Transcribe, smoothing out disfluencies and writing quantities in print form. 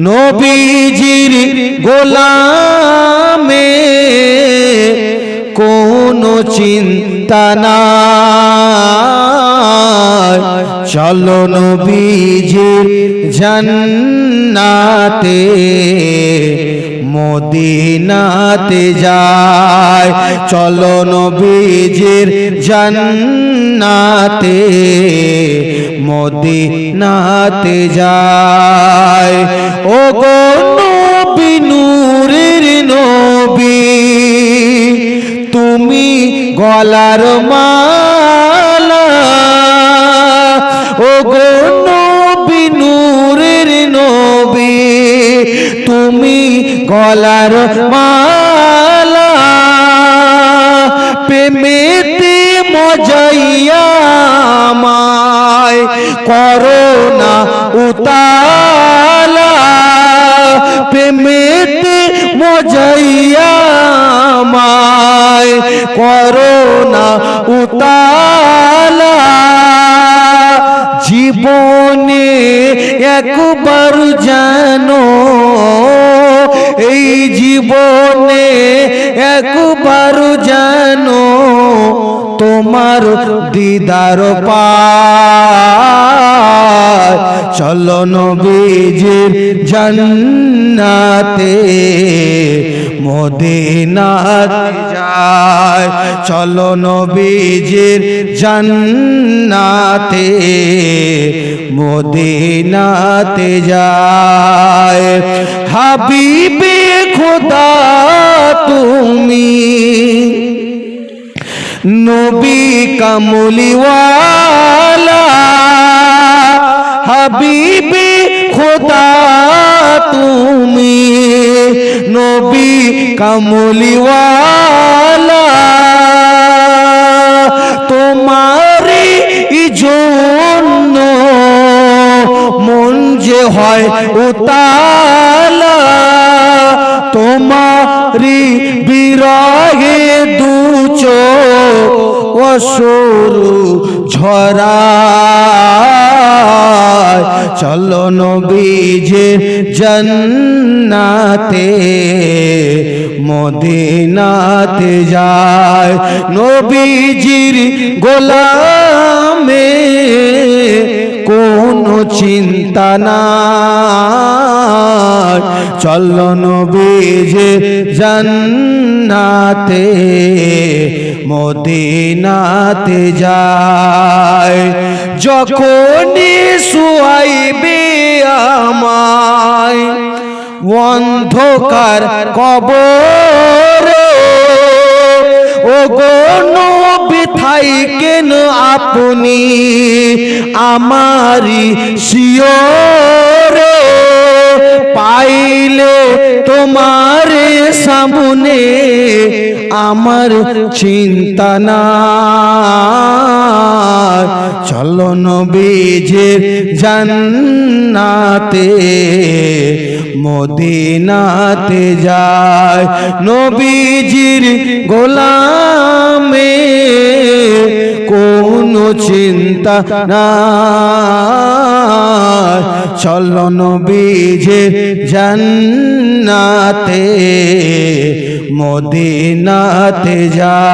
নবীজির গোলামে কোনো চিন্তা নাই, চলো নবীজির জান্নাতে মদিনাতে যায়, চলো নবীজির জান্নাতে মদিনাতে যায়। ও গো নবী নূরের নবী, তুমি গলার মালা, ও গো নবী নূরের নবী, তুমি গলার মালা, প্রেমেতে মজাইয়া আমায় করোনা উতালা, প্রেমেতে মজাইয়া আমায় করোনা উতালা। জীবনে একবার জানো, এই জীবনে একবার জানো তোমার দিদার পায়, চলো নবীজির জান্নাতে মদিনাতে যায়, চলো নবীজির জান্নাতে মদিনাতে যায়। হাবিবে খোদা তুমি নবী কামলিওয়ালা, হাবিবে খোদা তুমি নবী কামলিওয়ালা, তোমারই জন্য মন যে হয় উতালা, তোমারি বিরহে দু চোখ অশ্রু ঝরায়, চলো নবীজির জান্নাতে মদিনাতে যায়। নবীজির গোলামে কোনো চিন্তা নাই, চলো নবীজির জান্নাতে মদিনাতে যায়। যখনই শুয়াইবে আমায় অন্ধকার কবরে, ও গো নবী থাইকেন আপনি আমারি শিয়রে, পাইলে তোমার সামনে আমার চিন্তা নাই, চলো নবীজির জান্নাতে মদিনাতে যায়। নবীজির গোলামে কোনো চিন্তা নাই, চলো নবীজির জান্নাতে মদিনাতে যায়।